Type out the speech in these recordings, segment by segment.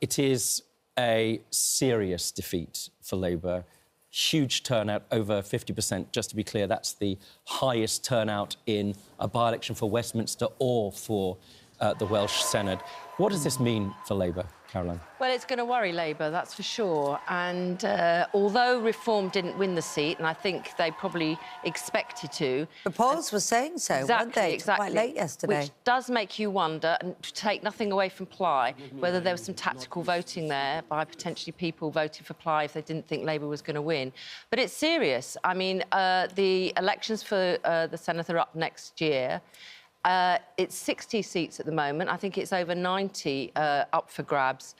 It is a serious defeat for Labour. Huge turnout, over 50%. Just to be clear, that's the highest turnout in a by-election for Westminster or for the Welsh Senedd. What does this mean for Labour, Caroline? Well, it's going to worry Labour, that's for sure. And although Reform didn't win the seat, and I think they probably expected to... The polls were saying so, weren't they? Exactly. Quite late yesterday. Which does make you wonder, and to take nothing away from Ply, whether there was some tactical voting there by potentially people voting for Ply if they didn't think Labour was going to win. But it's serious. I mean, the elections for the Senedd are up next year. It's 60 seats at the moment. I think it's over 90 up for grabs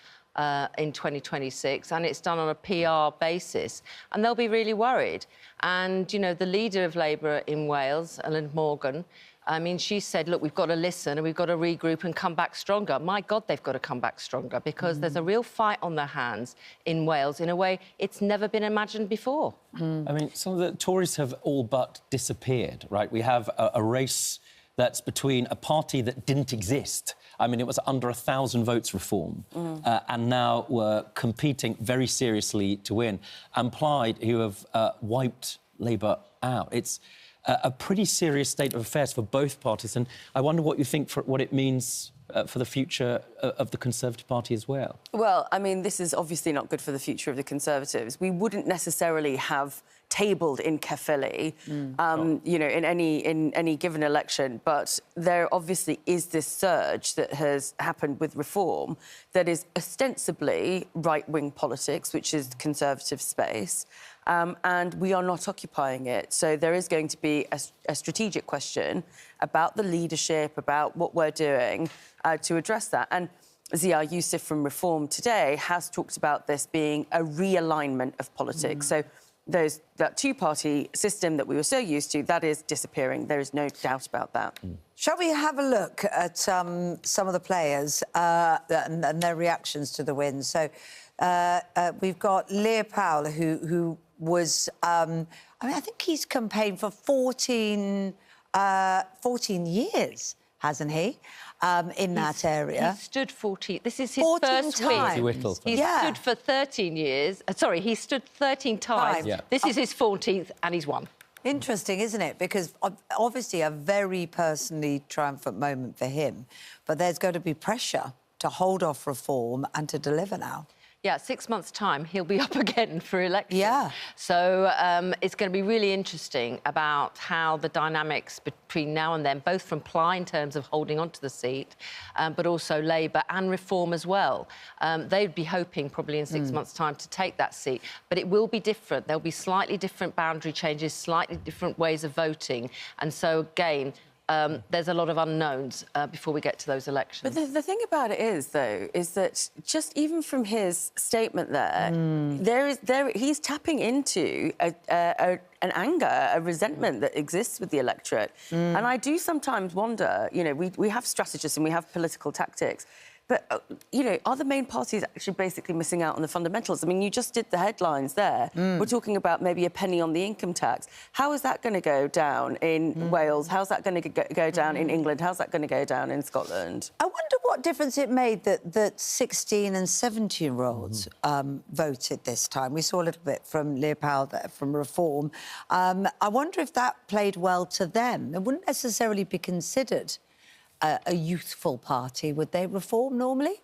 in 2026, and it's done on a PR basis. And they'll be really worried. And, you know, the leader of Labour in Wales, Ellen Morgan, I mean, she said, look, we've got to listen and we've got to regroup and come back stronger. My God, they've got to come back stronger because there's a real fight on their hands in Wales in a way it's never been imagined before. I mean, some of the Tories have all but disappeared, right? We have a race that's between a party that didn't exist. I mean, it was under 1,000 votes Reform, and now we're competing very seriously to win. And Plaid, who have wiped Labour out. It's a pretty serious state of affairs for both parties, and I wonder what you think for what it means for the future of the Conservative Party as well. Well, I mean, this is obviously not good for the future of the Conservatives. We wouldn't necessarily have tabled in Caerphilly, you know, in any given election, but there obviously is this surge that has happened with Reform that is ostensibly right-wing politics, which is Conservative space, and we are not occupying it. So there is going to be a strategic question about the leadership, about what we're doing to address that. And Zia Youssef from Reform today has talked about this being a realignment of politics. So that two-party system that we were so used to, that is disappearing. There is no doubt about that. Shall we have a look at some of the players and their reactions to the win? So we've got Lear Powell, who was... I mean, I think he's campaigned for 14 years, hasn't he, in that area? He stood 14... This is his first win. He's stood for 13 years. Sorry, he stood 13 times. Yeah. This is his 14th, and he's won. Interesting, isn't it? Because obviously a very personally triumphant moment for him, but there's going to be pressure to hold off Reform and to deliver now. Yeah, 6 months' time, he'll be up again for election. Yeah. So it's going to be really interesting about how the dynamics between now and then, both from Ply in terms of holding on to the seat, but also Labour and Reform as well. They'd be hoping probably in 6 months' time to take that seat. But it will be different. There'll be slightly different boundary changes, slightly different ways of voting. And so, again... there's a lot of unknowns before we get to those elections. But the thing about it is, though, is that just even from his statement there, he's tapping into an anger, a resentment that exists with the electorate. And I do sometimes wonder, you know, we have strategists and we have political tactics, but, you know, are the main parties actually basically missing out on the fundamentals? I mean, you just did the headlines there. We're talking about maybe a penny on the income tax. How is that going to go down in Wales? How's that going to go down in England? How's that going to go down in Scotland? I wonder what difference it made that 16 and 17-year-olds voted this time. We saw a little bit from Lear Powell there, from Reform. I wonder if that played well to them. It wouldn't necessarily be considered a youthful party, would they, Reform, normally?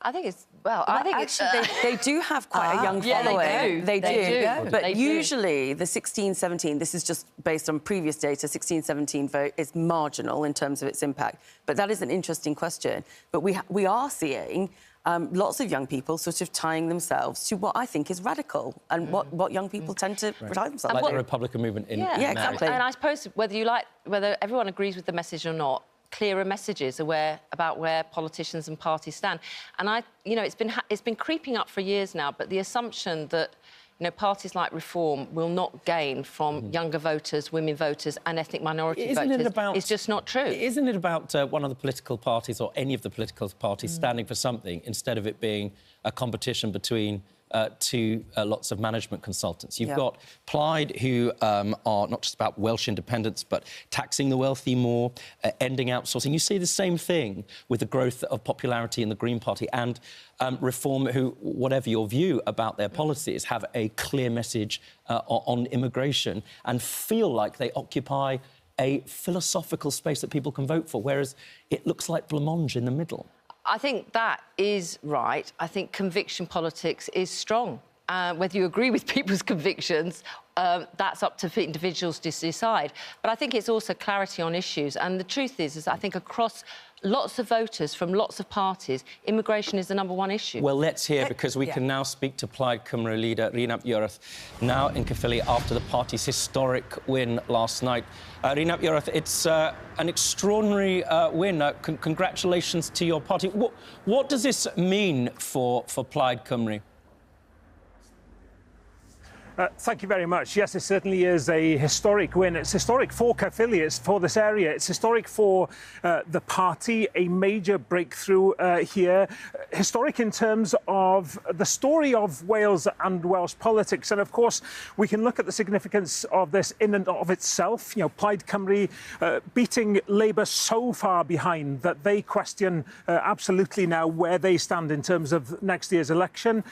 I think it's... Well, I think actually, they do have quite a young following. They do. But usually the 16-17, this is just based on previous data, 16-17 vote is marginal in terms of its impact. But that is an interesting question. But we are seeing lots of young people sort of tying themselves to what I think is radical and what young people tend to tie themselves to. Like the Republican movement in America. Exactly. And I suppose whether everyone agrees with the message or not, clearer messages about where politicians and parties stand. And you know, it's been creeping up for years now, but the assumption that, you know, parties like Reform will not gain from younger voters, women voters and ethnic minority voters is just not true. Isn't it about one of the political parties or any of the political parties standing for something instead of it being a competition between to lots of management consultants. You've got Plaid, who are not just about Welsh independence, but taxing the wealthy more, ending outsourcing. You see the same thing with the growth of popularity in the Green Party, and Reform, who, whatever your view about their policies, have a clear message on immigration and feel like they occupy a philosophical space that people can vote for, whereas it looks like blancmange in the middle. I think that is right. I think conviction politics is strong. Whether you agree with people's convictions, that's up to individuals to decide. But I think it's also clarity on issues. And the truth is I think across lots of voters from lots of parties, immigration is the #1 issue. Well, let's hear, because we can now speak to Plaid Cymru leader Rhun Ap Iorwerth, now in Caerphilly after the party's historic win last night. Rhun Ap Iorwerth, it's an extraordinary win. Congratulations to your party. What does this mean for Plaid Cymru? Thank you very much. Yes, it certainly is a historic win. It's historic for Caerphilly, it's for this area. It's historic for the party, a major breakthrough here. Historic in terms of the story of Wales and Welsh politics. And, of course, we can look at the significance of this in and of itself. You know, Plaid Cymru beating Labour so far behind that they question absolutely now where they stand in terms of next year's election.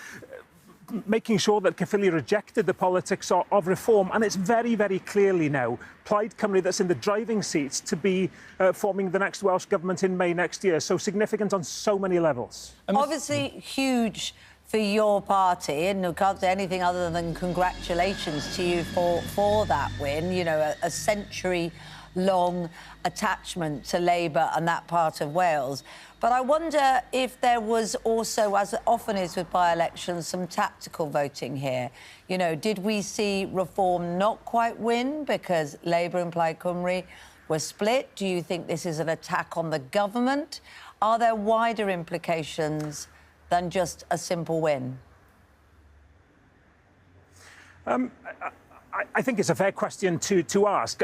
Making sure that Caerphilly rejected the politics of reform. And it's very, very clearly now Plaid Cymru that's in the driving seats to be forming the next Welsh government in May next year. So significant on so many levels. Obviously huge for your party, and we can't say anything other than congratulations to you for that win. You know, a century-long attachment to Labour and that part of Wales. But I wonder if there was also, as often is with by-elections, some tactical voting here. You know, did we see Reform not quite win because Labour and Plaid Cymru were split? Do you think this is an attack on the government? Are there wider implications than just a simple win? I think it's a fair question to ask.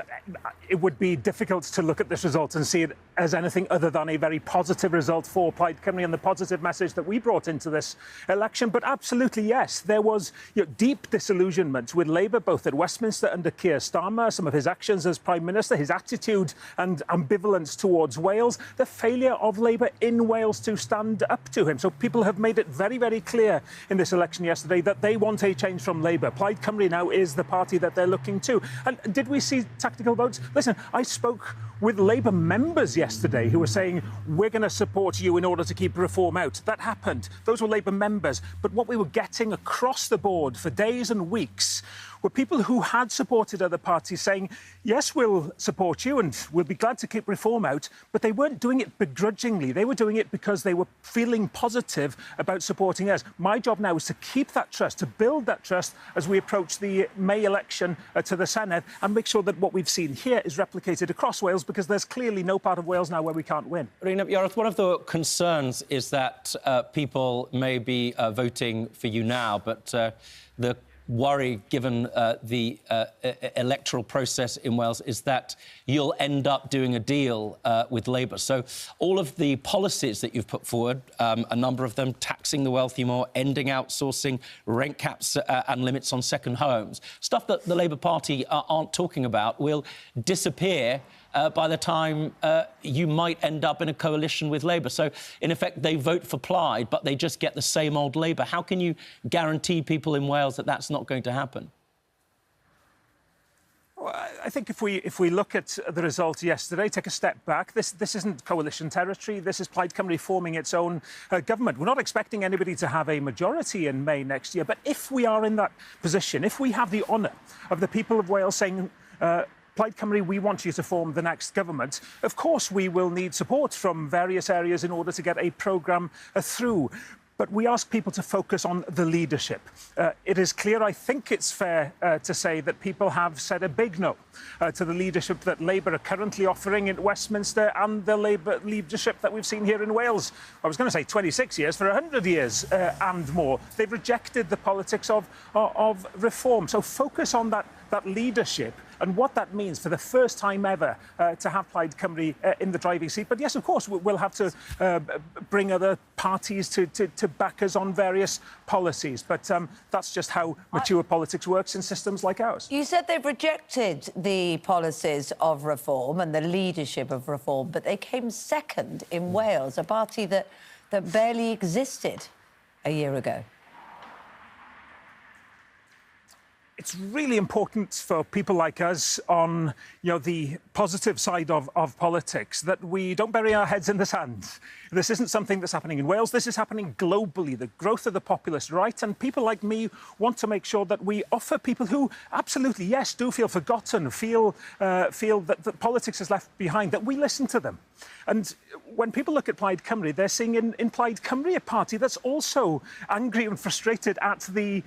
It would be difficult to look at this result and see it as anything other than a very positive result for Plaid Cymru and the positive message that we brought into this election. But absolutely, yes, there was deep disillusionment with Labour, both at Westminster under Keir Starmer, some of his actions as Prime Minister, his attitude and ambivalence towards Wales, the failure of Labour in Wales to stand up to him. So people have made it very, very clear in this election yesterday that they want a change from Labour. Plaid Cymru now is the party that they're looking to. And did we see tactical votes? Listen, I spoke with Labour members yesterday who were saying, we're going to support you in order to keep reform out. That happened. Those were Labour members. But what we were getting across the board for days and weeks were people who had supported other parties saying, yes, we'll support you and we'll be glad to keep reform out, but they weren't doing it begrudgingly. They were doing it because they were feeling positive about supporting us. My job now is to keep that trust, to build that trust as we approach the May election to the Senedd, and make sure that what we've seen here is replicated across Wales, because there's clearly no part of Wales now where we can't win. Rhun Ap Iorwerth, one of the concerns is that people may be voting for you now, but the worry, given the electoral process in Wales, is that you'll end up doing a deal with Labour. So all of the policies that you've put forward, a number of them taxing the wealthy more, ending outsourcing, rent caps and limits on second homes, stuff that the Labour Party aren't talking about, will disappear by the time you might end up in a coalition with Labour. So, in effect, they vote for Plaid, but they just get the same old Labour. How can you guarantee people in Wales that that's not going to happen? Well, I think if we look at the result yesterday, take a step back, this isn't coalition territory. This is Plaid Cymru forming its own government. We're not expecting anybody to have a majority in May next year, but if we are in that position, if we have the honour of the people of Wales saying, Plaid Cymru, we want you to form the next government, of course we will need support from various areas in order to get a programme through. But we ask people to focus on the leadership. It is clear, I think it's fair to say, that people have said a big no to the leadership that Labour are currently offering in Westminster and the Labour leadership that we've seen here in Wales. I was going to say 26 years, for 100 years and more. They've rejected the politics of reform. So focus on that that leadership and what that means for the first time ever to have Plaid Cymru in the driving seat. But yes, of course, we'll have to bring other parties to back us on various policies. But that's just how mature politics works in systems like ours. You said they've rejected the policies of reform and the leadership of reform, but they came second in Wales, a party that barely existed a year ago. It's really important for people like us on, the positive side of politics that we don't bury our heads in the sand. This isn't something that's happening in Wales. This is happening globally, the growth of the populist right. And people like me want to make sure that we offer people who absolutely, yes, do feel forgotten, feel that politics is left behind, that we listen to them. And when people look at Plaid Cymru, they're seeing in Plaid Cymru a party that's also angry and frustrated at the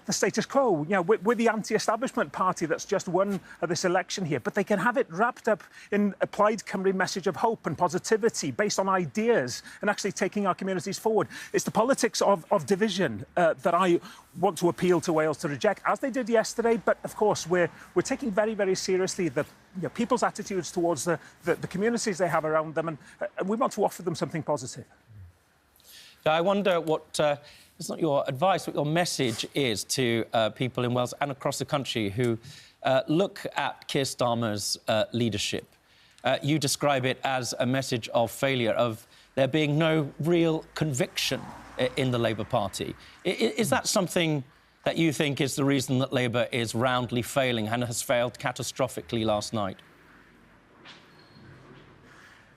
status quo. We're the anti-establishment party that's just won this election here, but they can have it wrapped up in a Plaid Cymru message of hope and positivity based on ideas and actually taking our communities forward. It's the politics of division that I want to appeal to Wales to reject, as they did yesterday. But of course, we're taking very, very seriously the people's attitudes towards the communities they have around them, and we want to offer them something positive. I wonder what, it's not your advice, what your message is to people in Wales and across the country who look at Keir Starmer's leadership. You describe it as a message of failure, of there being no real conviction in the Labour Party. Is that something that you think is the reason that Labour is roundly failing and has failed catastrophically last night?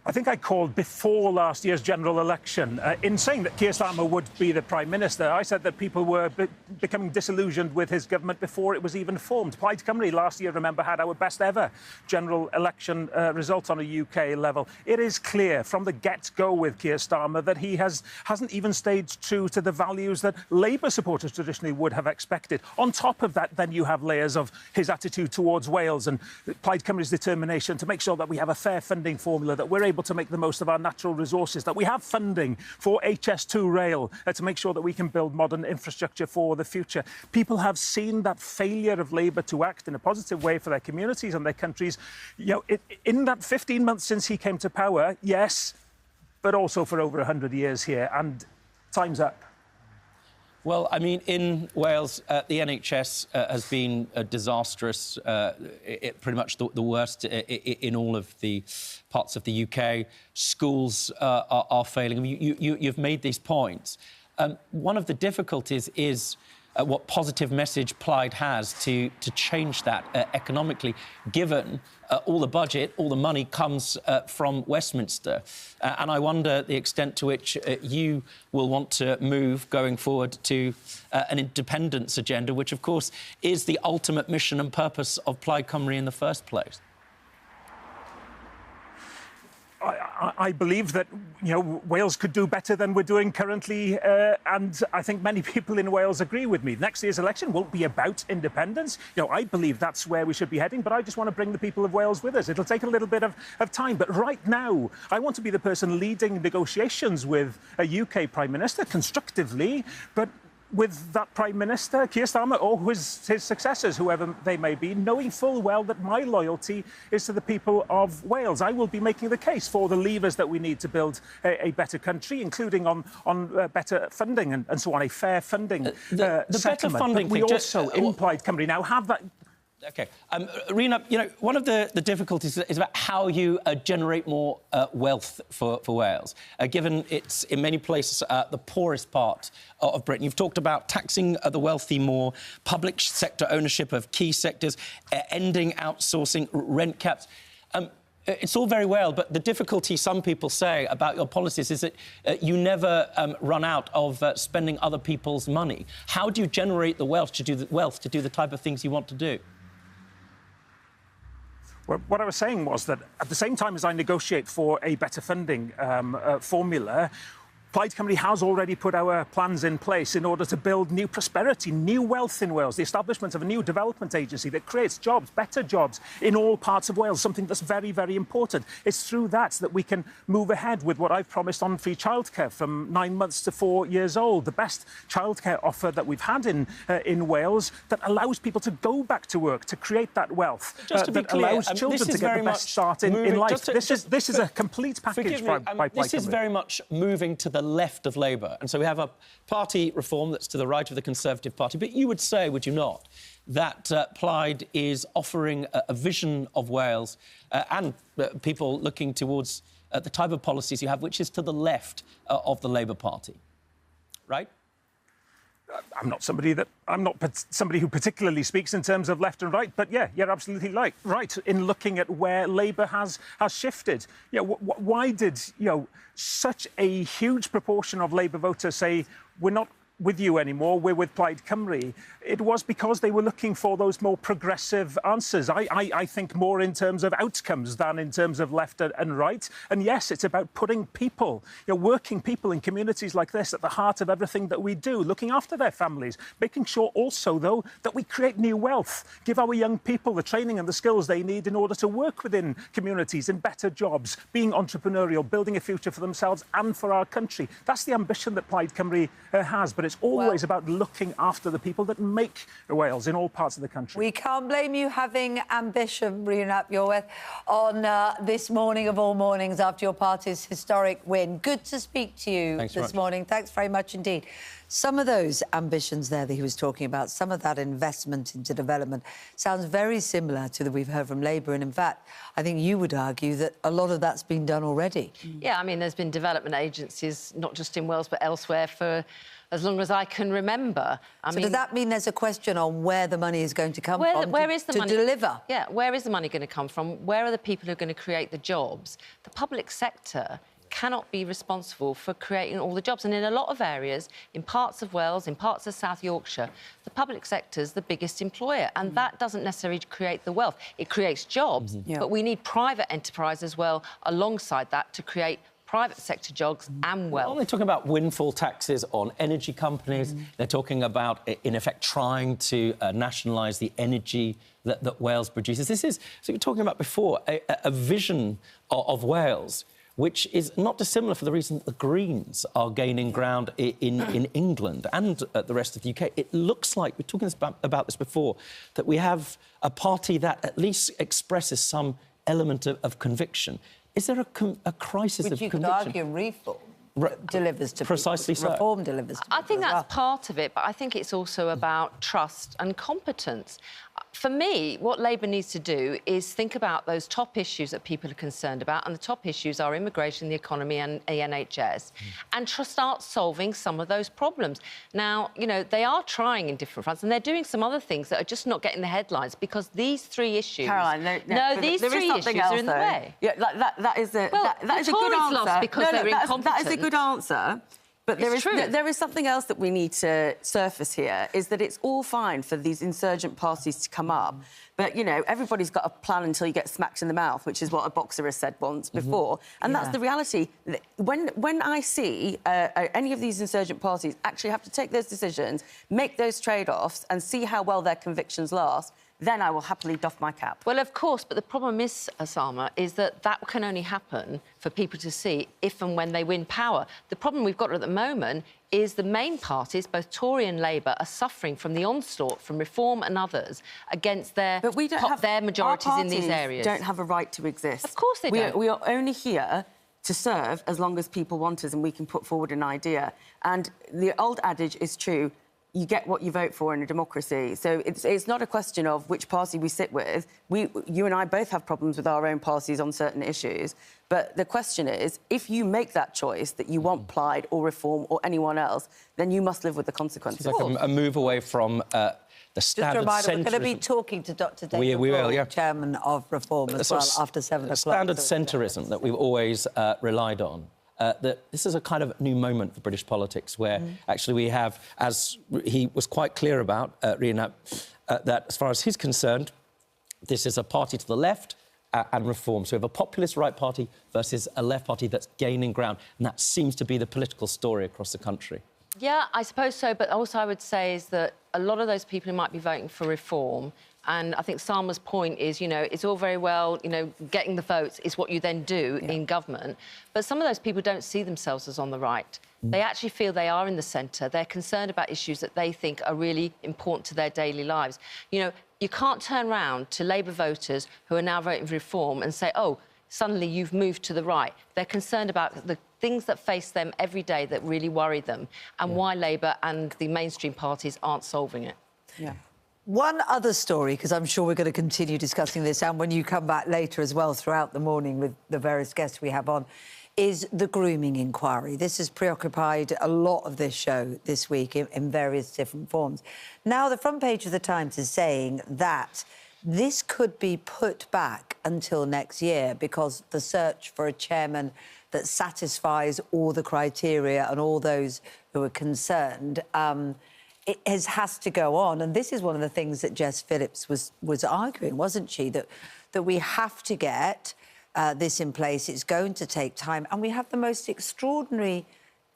I think I called before last year's general election in saying that Keir Starmer would be the Prime Minister. I said that people were becoming disillusioned with his government before it was even formed. Plaid Cymru last year, remember, had our best ever general election result on a UK level. It is clear from the get-go with Keir Starmer that he hasn't even stayed true to the values that Labour supporters traditionally would have expected. On top of that, then you have layers of his attitude towards Wales and Plaid Cymru's determination to make sure that we have a fair funding formula, that we're able to make the most of our natural resources, that we have funding for HS2 rail to make sure that we can build modern infrastructure for the future. People have seen that failure of Labour to act in a positive way for their communities and their countries. In that 15 months since he came to power, yes, but also for over 100 years here, and time's up. Well, I mean, in Wales, the NHS has been disastrous, pretty much the worst in all of the parts of the UK. Schools are failing. I mean, you've made these points. One of the difficulties is what positive message Plaid has to change that economically, given all the budget, all the money comes from Westminster. And I wonder the extent to which you will want to move going forward to an independence agenda, which, of course, is the ultimate mission and purpose of Plaid Cymru in the first place. I believe that, Wales could do better than we're doing currently, and I think many people in Wales agree with me. Next year's election won't be about independence. I believe that's where we should be heading, but I just want to bring the people of Wales with us. It'll take a little bit of time, but right now, I want to be the person leading negotiations with a UK Prime Minister constructively, but with that Prime Minister, Keir Starmer, or his successors, whoever they may be, knowing full well that my loyalty is to the people of Wales. I will be making the case for the levers that we need to build a better country, including on better funding and so on, a fair funding the better funding but we also, in Plaid Cymru, now have that... OK. Rhun Ap, one of the difficulties is about how you generate more wealth for Wales, given it's, in many places, the poorest part of Britain. You've talked about taxing the wealthy more, public sector ownership of key sectors, ending outsourcing, rent caps. It's all very well, but the difficulty some people say about your policies is that you never run out of spending other people's money. How do you generate the wealth to do the type of things you want to do? Well, what I was saying was that at the same time as I negotiate for a better funding formula, Plaid Cymru has already put our plans in place in order to build new prosperity, new wealth in Wales, the establishment of a new development agency that creates jobs, better jobs in all parts of Wales, something that's very, very important. It's through that we can move ahead with what I've promised on free childcare from 9 months to 4 years old, the best childcare offer that we've had in Wales that allows people to go back to work, to create that wealth, just to be that clear, allows children to get the best start in life. This is a complete package by Plaid Cymru. This is very much moving to the left of Labour. And so we have a party reform that's to the right of the Conservative Party. But you would say, would you not, that Plaid is offering a vision of Wales and people looking towards the type of policies you have, which is to the left of the Labour Party, right? I'm not somebody who particularly speaks in terms of left and right, but yeah, you're absolutely right in looking at where Labour has shifted. Why did such a huge proportion of Labour voters say we're not with you anymore, we're with Plaid Cymru? It was because they were looking for those more progressive answers. I think more in terms of outcomes than in terms of left and right. And yes, it's about putting people, working people in communities like this at the heart of everything that we do, looking after their families, making sure also, though, that we create new wealth, give our young people the training and the skills they need in order to work within communities, in better jobs, being entrepreneurial, building a future for themselves and for our country. That's the ambition that Plaid Cymru has, but it's always about looking after the people that make Wales in all parts of the country. We can't blame you having ambition, Rhun Ap Iorwerth, on this morning of all mornings after your party's historic win. Good to speak to you this morning. Thanks very much indeed. Some of those ambitions there that he was talking about, some of that investment into development, sounds very similar to that we've heard from Labour. And in fact, I think you would argue that a lot of that's been done already. Yeah, I mean, there's been development agencies, not just in Wales, but elsewhere for as long as I can remember. I mean, does that mean there's a question on where the money is going to come from where is the money to deliver? Yeah, where is the money going to come from? Where are the people who are going to create the jobs? The public sector cannot be responsible for creating all the jobs. And in a lot of areas, in parts of Wales, in parts of South Yorkshire, the public sector is the biggest employer. And that doesn't necessarily create the wealth. It creates jobs, but we need private enterprise as well alongside that to create private sector jobs and wealth. Well, they're talking about windfall taxes on energy companies. They're talking about, in effect, trying to nationalise the energy that Wales produces. This is, so you were talking about before, a vision of Wales which is not dissimilar for the reason that the Greens are gaining ground in England and the rest of the UK. It looks like, we were talking about this before, that we have a party that at least expresses some element of conviction. Is there a crisis of conviction? Which you could argue reform delivers to precisely people. So. Reform delivers to people. I think that's part of it, but I think it's also about trust and competence. For me, what Labour needs to do is think about those top issues that people are concerned about, and the top issues are immigration, the economy and the NHS, and start solving some of those problems. Now, you know, they are trying in different fronts, and they're doing some other things that are just not getting the headlines because these three issues... Caroline, these three issues are in the way. Yeah, that is a good answer. Lost because they're incompetent. That is a good answer. But there is something else that we need to surface here, is that it's all fine for these insurgent parties to come up. But, you know, everybody's got a plan until you get smacked in the mouth, which is what a boxer has said once before. And that's the reality. When I see any of these insurgent parties actually have to take those decisions, make those trade-offs and see how well their convictions last, then I will happily doff my cap. Well, of course, but the problem is, Osama, is that can only happen for people to see if and when they win power. The problem we've got at the moment is the main parties, both Tory and Labour, are suffering from the onslaught from Reform and others against their majorities in these areas. Don't have a right to exist. Of course they don't. We are only here to serve as long as people want us and we can put forward an idea. And the old adage is true. You get what you vote for in a democracy. So it's not a question of which party we sit with. You and I both have problems with our own parties on certain issues. But the question is, if you make that choice that you want Plaid or Reform or anyone else, then you must live with the consequences. It's like a move away from the standard centrism. Just a reminder, we're going to be talking to Dr David Hall, Chairman of Reform, as well, after 7 o'clock. Standard centrism that we've always relied on. That this is a kind of new moment for British politics where actually we have, as he was quite clear about, Rhun Ap, that as far as he's concerned, this is a party to the left and reform. So we have a populist right party versus a left party that's gaining ground, and that seems to be the political story across the country. Yeah, I suppose so, but also I would say is that a lot of those people who might be voting for reform, and I think Salma's point is, you know, it's all very well, you know, getting the votes is what you then do in government, but some of those people don't see themselves as on the right. They actually feel they are in the centre. They're concerned about issues that they think are really important to their daily lives. You know, you can't turn round to Labour voters who are now voting for reform and say, oh, suddenly you've moved to the right. They're concerned about the things that face them every day that really worry them and why Labour and the mainstream parties aren't solving it. Yeah. One other story, because I'm sure we're going to continue discussing this, and when you come back later as well throughout the morning with the various guests we have on, is the grooming inquiry. This has preoccupied a lot of this show this week in various different forms. Now, the front page of the Times is saying that this could be put back until next year because the search for a chairman that satisfies all the criteria and all those who are concerned it has to go on. And this is one of the things that Jess Phillips was arguing, wasn't she? That we have to get this in place. It's going to take time. And we have the most extraordinary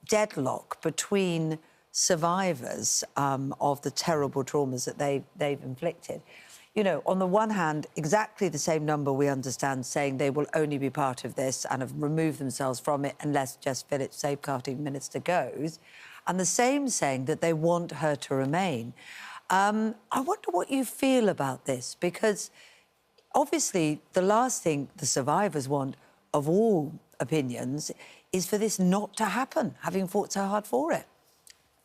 deadlock between survivors of the terrible traumas that they've inflicted. You know, on the one hand, exactly the same number we understand saying they will only be part of this and have removed themselves from it unless Jess Phillips, safeguarding minister, goes. And the same saying that they want her to remain. I wonder what you feel about this, because obviously the last thing the survivors want, of all opinions, is for this not to happen, having fought so hard for it.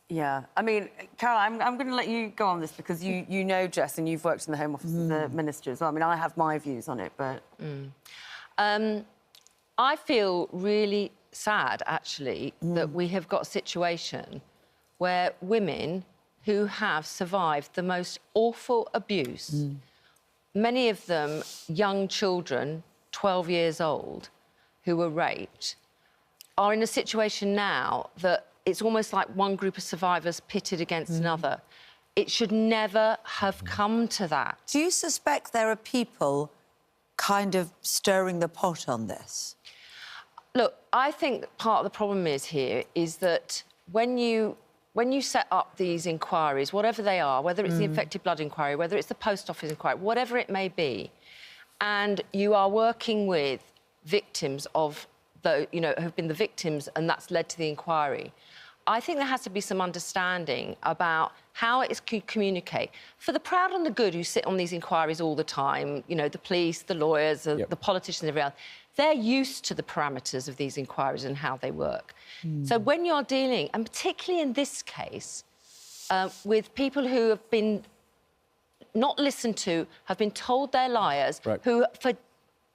Yeah, I mean, Carol, I'm going to let you go on this because you know Jess and you've worked in the Home Office as the Minister as well. I mean, I have my views on it, but... I feel really sad, actually, that we have got a situation where women who have survived the most awful abuse, many of them young children, 12 years old, who were raped, are in a situation now that it's almost like one group of survivors pitted against another. It should never have come to that. Do you suspect there are people kind of stirring the pot on this? Look, I think part of the problem is that when you set up these inquiries, whatever they are, whether it's the infected blood inquiry, whether it's the post office inquiry, whatever it may be, and you are working with victims of the, you know, who've been the victims and that's led to the inquiry, I think there has to be some understanding about how it is communicate. For the proud and the good who sit on these inquiries all the time, you know, the police, the lawyers, the politicians, everyone else, they're used to the parameters of these inquiries and how they work. So when you're dealing, and particularly in this case, with people who have been not listened to, have been told they're liars, who for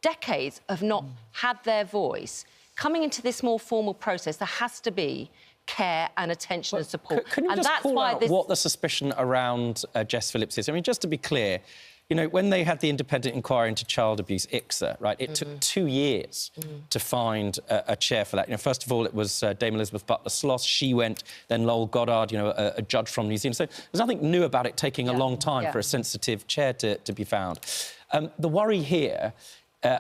decades have not had their voice, coming into this more formal process, there has to be care and attention and support. Can you and just that's call why out this... what the suspicion around Jess Phillips is? I mean, just to be clear, you know, when they had the independent inquiry into child abuse, ICSA, right, it took 2 years to find a chair for that. You know, first of all, it was Dame Elizabeth Butler-Sloss. She went, then Lowell Goddard, you know, a judge from New Zealand. So there's nothing new about it taking a long time for a sensitive chair to be found. The worry here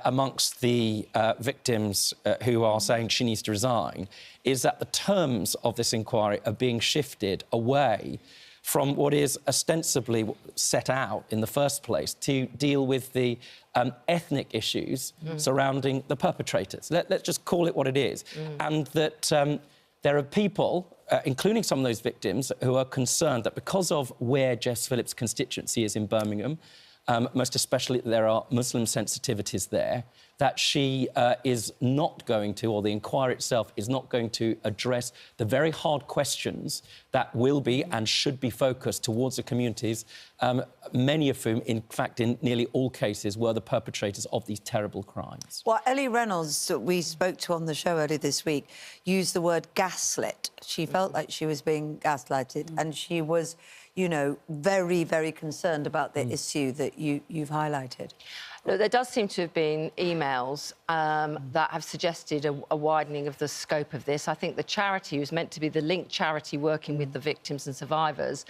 amongst the victims who are saying she needs to resign is that the terms of this inquiry are being shifted away from what is ostensibly set out in the first place to deal with the ethnic issues surrounding the perpetrators. Let's just call it what it is. And that there are people, including some of those victims, who are concerned that because of where Jess Phillips' constituency is in Birmingham, most especially there are Muslim sensitivities there, that she is not going to, or the inquiry itself is not going to address the very hard questions that will be and should be focused towards the communities, many of whom, in fact, in nearly all cases, were the perpetrators of these terrible crimes. Well, Ellie Reynolds, that we spoke to on the show earlier this week, used the word gaslit. She felt like she was being gaslighted, and she was, you know, very, very concerned about the issue that you've highlighted. Look, there does seem to have been emails that have suggested a widening of the scope of this. I think the charity, who's meant to be the linked charity working with the victims and survivors,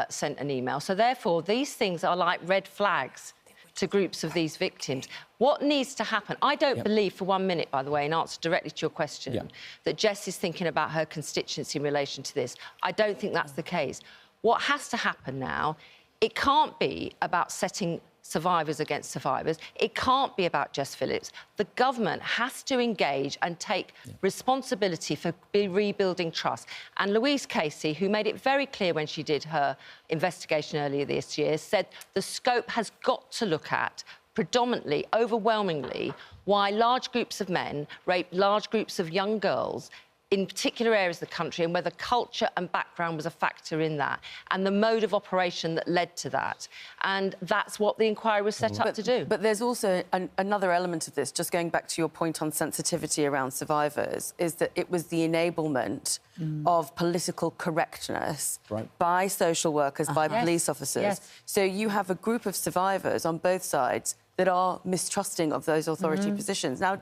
sent an email. So, therefore, these things are like red flags to groups of these victims. What needs to happen? I don't believe for 1 minute, by the way, in answer directly to your question, that Jess is thinking about her constituency in relation to this. I don't think that's the case. What has to happen now, it can't be about setting survivors against survivors. It can't be about Jess Phillips. The government has to engage and take responsibility for rebuilding trust. And Louise Casey, who made it very clear when she did her investigation earlier this year, said the scope has got to look at predominantly, overwhelmingly, why large groups of men rape large groups of young girls in particular areas of the country, and whether culture and background was a factor in that, and the mode of operation that led to that. And that's what the inquiry was set up to do. But there's also another element of this, just going back to your point on sensitivity around survivors, is that it was the enablement of political correctness by social workers, by police officers. So you have a group of survivors on both sides that are mistrusting of those authority positions. Now,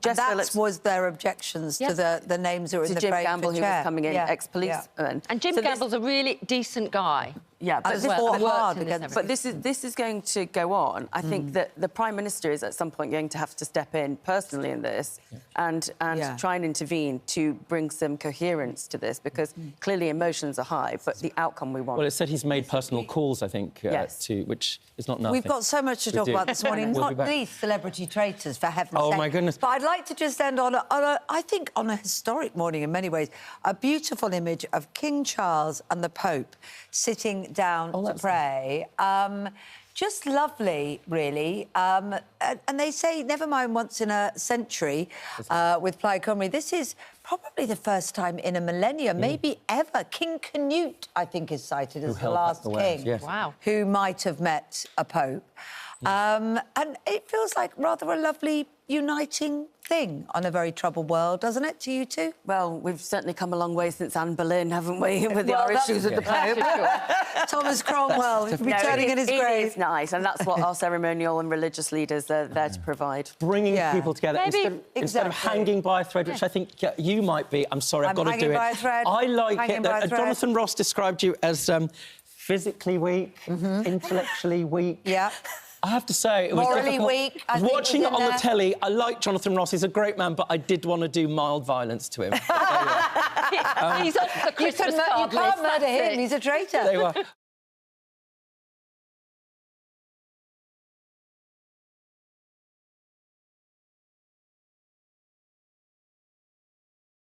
That was their objections to the names that were in the Jim frame Gamble, for who chair. was coming in, ex-policeman. And Jim Gamble's a really decent guy. Yeah, but this is going to go on. I think that the Prime Minister is at some point going to have to step in personally in this and try and intervene to bring some coherence to this, because clearly emotions are high, but the outcome we want... Well, it said he's made personal calls, I think, to which is not nothing. We've got so much to talk about this morning, not least celebrity traitors, for heaven's sake. Oh, my goodness. But I'd like to just end on I think, on a historic morning in many ways, a beautiful image of King Charles and the Pope sitting down to pray. Just lovely, really. And they say, never mind once in a century with Plaid Cymru. This is probably the first time in a millennium, maybe ever. King Canute, I think, is cited as the last king who might have met a pope. And it feels like rather a lovely uniting thing on a very troubled world, doesn't it, to you two? Well, we've certainly come a long way since Anne Boleyn, haven't we, with our issues with the Pope. Thomas Cromwell returning in his grave. It is nice, and that's what our ceremonial and religious leaders are there to provide. Bringing people together instead of hanging by a thread, which I think you might be. I'm sorry, I've got to do it. I like it. Jonathan Ross described you as physically weak, intellectually weak. Yeah. I have to say, it was morally weak. Watching it on the telly, I like Jonathan Ross. He's a great man, but I did want to do mild violence to him. He's off the Christmas card list. You can't murder him. He's a traitor.